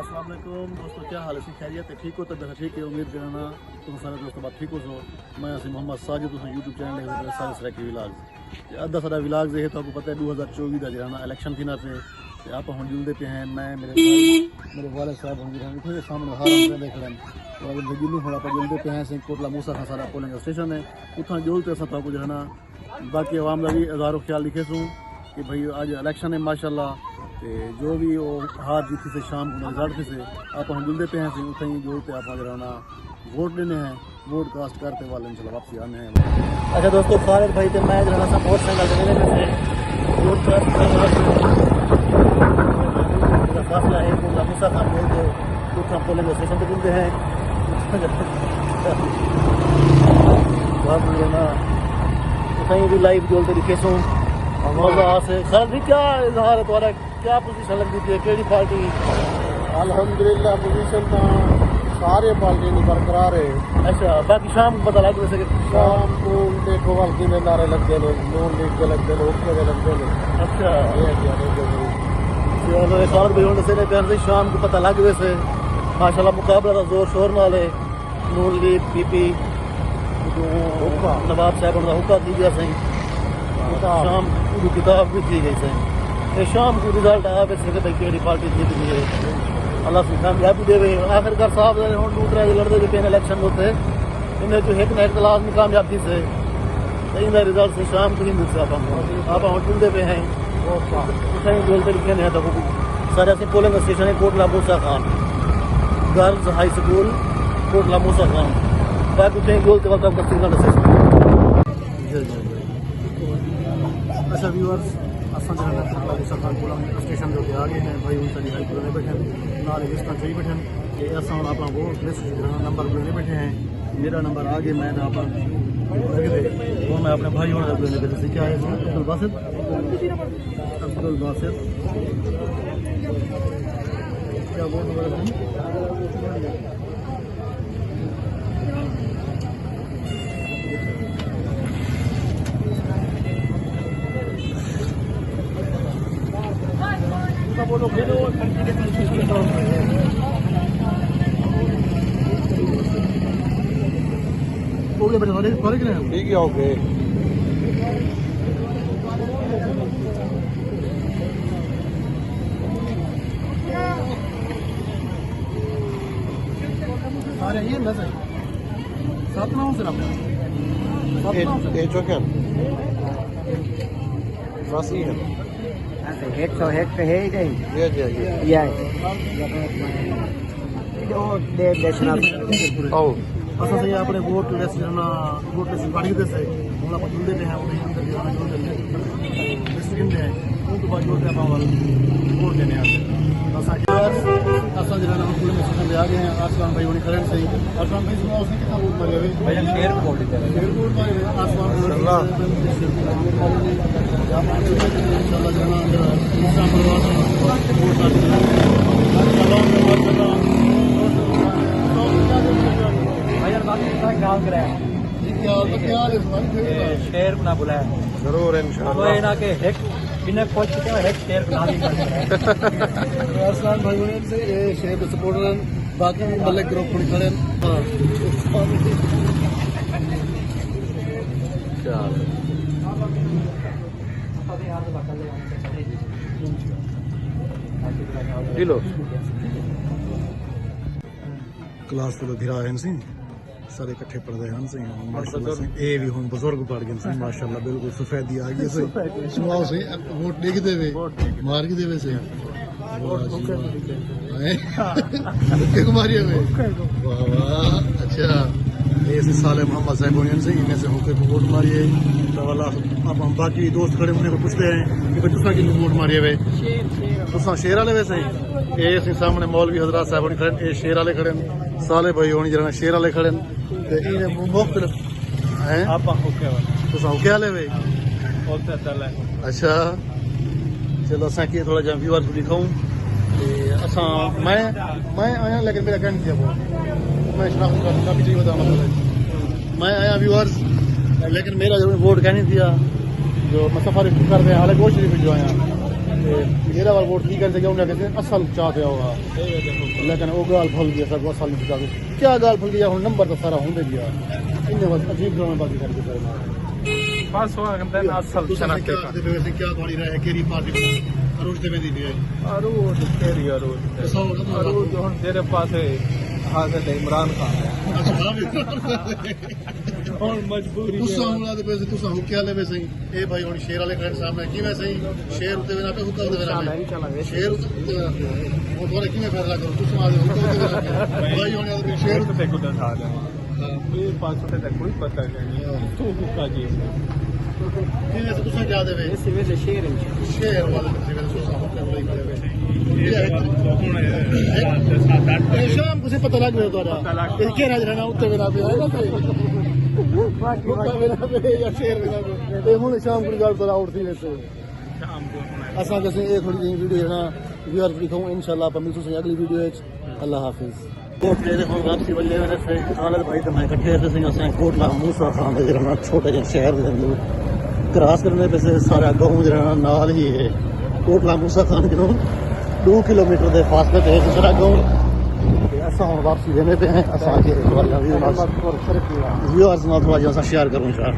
अस्सलाम वालेकुम दोस्तों, क्या हाल है? खैरियत है? ठीक हो? तो ठीक है, उम्मीद करना तुम सारे दोस्तों बात ठीक हो सो। मैं असी मोहम्मद साजिद तुम यूट्यूब चैनल सारे सराकी विलाग अद्धा सारा विलाग है तो आपको पता है 2024 का जो है इलेक्शन थी ना पे आप हम जुलते पे हैं। मैं मेरे वाले साहब हम जो सामने हार देख रहे हैं जुलू हम आप जुलते पे हैं। कोटला मूसा का सारा पोलिंग स्टेशन है, उतना जुलते अस जो है ना बाकी आवाम का भी हज़ारों ख्याल लिखे सूँ कि भाई आज इलेक्शन है माशाल्लाह। तो जो भी वो हार जीती से शाम को रिजल्ट से आप हम जुलते पे हैं उतना ही जोड़ते आप जो है वोट लेने हैं, वोट कास्ट करते वाले इंशाल्लाह वापसी आने हैं। अच्छा दोस्तों, खालिद भाई तो मैं जो है मोटरसाइकिल चलने में से वोट फासला है कोटला मूसा का बोल के उतना पोलिंग स्टेशन पर जुलते हैं ना उतना ही भी लाइव जोलते दिखे सूँ मजा से। खालिद भी क्या इजहार है तुम्हारा, क्या पोजीशन लगती थी, केड़ी पार्टी? अल्हम्दुलिल्लाह पोजीशन तो सारे पार्टी ने बरकरार है। अच्छा, बाकी शाम को पता लग सके शाम को देखो हल्की में नारे लगते हैं, नून लीग के लगते हैं, उसके के लगते हैं। अच्छा चलो खालिद भाई होने से प्यार से शाम को पता लग वैसे माशाल्लाह मुकाबला था जोर शोर नाले नून लीग पीपी नवाब साहब का हुक्का दी गया सही शाम को किताब भी दी गई सही। ये शाम को रिजल्ट आया वैसे भाई केड़ी पार्टी जीत गई है, अल्लाह से कामयाबी देवे। आखिरकार साहब हम दूसरा लड़ते भी पे इलेक्शन होते इन्हें जो एक ना एक लाजमी कामयाबी से इन रिजल्ट से शाम को ही मिल सकता आप हम चुनते पे हैं बोलते लिखे हैं। तो सारे ऐसे पोलिंग स्टेशन है Kotla Musa Khan girls high school Kotla Musa Khan बाकी कहीं बोलते वक्त आपका सिग्नल स्टेशन। अच्छा व्यूअर्स असा जो है कोटला मूसा खान पोलिंग स्टेशन जो कि आगे हैं भाई उनका हाई पुराने बैठे नाल लिस्टा चाहिए बैठे कि असा हम अपना वोट लिस्ट नंबर पुराने बैठे हैं। मेरा नंबर आगे मैं आप वो मैं अपने भाई होने पुराने बैठे क्या है अब्दुल बासित क्या वोट नंबर है? बोलो हो गया बेटा सारे सारे कितने ठीक है ओके सारे ये ना सही 7 9 से ये चौके बस ही है एक सौ एक है ही नहीं ये ओ असा सही अपने वोट लिस्ट ना वोट लिस्ट काढ़ी दे से हम आप जुलते हैं उन्हें अंदर जाना जो लिस्ट गिनते हैं उनको बाद जोड़ते हैं वोट लेने आते हैं। असा जो है हम पूरे स्टेशन पे आ गए हैं। आसमान भाई उन्हें करंट सही आसमान भाई सुना उसने कितना वोट मारे भैया शेयर वोट मारे आसमान इंशाल्लाह जाना इंसान परिवार शेर बना बुलाया जरूर इंशाल्लाह ना के एक बिना कोच के एक शेर बना दी आसमान भाई से ये शेर के सपोर्टर बाकी मलिक ग्रुप खड़े किलो क्लास वाले धिरा हैं सी सारे इकट्ठे पढ़ते हैं सी माशाल्लाह से ए भी हुन बुजुर्ग पढ़ गए सी माशाल्लाह बिल्कुल सफेदी आ गई से सुनाओ से वोट देख देवे मार के देवे से के कुमारी है वाह वाह। अच्छा ऐसे साले मोहम्मद साहब से इनमें से होके वोट मारिए तो अल्लाह अब हम बाकी दोस्त खड़े उन्हें को पूछते हैं कि भाई तुसा कि वोट मारिए वे तुसा शेर वाले वैसे ये सामने मौलवी हजरत साहब खड़े ये शेर वाले खड़े साले भाई होनी जरा शेर वाले खड़े मुख्तलिफ हैं तुसा होके वाले वे। अच्छा चलो असा की थोड़ा जहाँ व्यूअर्स को दिखाऊं असा मैं आया लेकिन मेरा कहना नहीं था मैं शनाख्त काफी चाहिए बताना मैं आया व्यूअर्स लेकिन मेरा जो वोट कहनी दिया जो मैं सफारी कर रहे हैं हालांकि वो शरीफ जो आया मेरा वाला वोट नहीं कर सके उन्हें कहते असल चाहते होगा लेकिन वो गाल भूल गया सब असल नहीं चाहते क्या गाल भूल गया हम नंबर तो सारा होंगे गया इन्हें बस अजीब ड्रामेबाजी करके करना बस वो कहते हैं असल शनाख्ते का वैसे क्या थोड़ी रहा है केरी पार्टी अरूज देवेंदी भी है अरूज तेरी अरूज अरूज जो हम तेरे पास है हाजिर है इमरान खान और मजबूरी तुसा हुआ तो वैसे तुसा हुक्या ले वैसे ए भाई हुन शेर वाले फ्रेंड सामने की वैसे ही शेर उते बिना पे हुक्का उते बिना शेर उते वो थोड़े की में फैसला करो तुसा आ हुक्का उते बिना भाई हुन शेर शेर से कुछ था ये पास से कोई पता नहीं तू हुक्का जी की वैसे तुसा क्या देवे इसी वजह से शेर वाले से तुसा हुक्का ले करे शाम को से पता लग गया तोरा के राज रहना उते बिना पे आएगा हुक्का बिना पे या शेर बिना पे ते हुन शाम को गल तोरा उठ थी वैसे शाम को असा कैसे एक थोड़ी सी वीडियो है ना व्यूअर्स दिखाऊं इंशाल्लाह पर मिलते हैं अगली वीडियो है अल्लाह हाफिज कोट ले देखो वापसी वाले मैंने से खालिद भाई तो मैं इकट्ठे थे सिंह असा कोटला मूसा खान दे जरा छोटे जे शहर दे अंदर क्रॉस करने पे से सारा गांव जरा नाल ही है कोटला मूसा खान के 2 किलोमीटर के फासले पे है सारा गांव असा हम वापसी देने पे हैं असा के व्यूअर्स ना थोड़ा जैसा शेयर करूं यार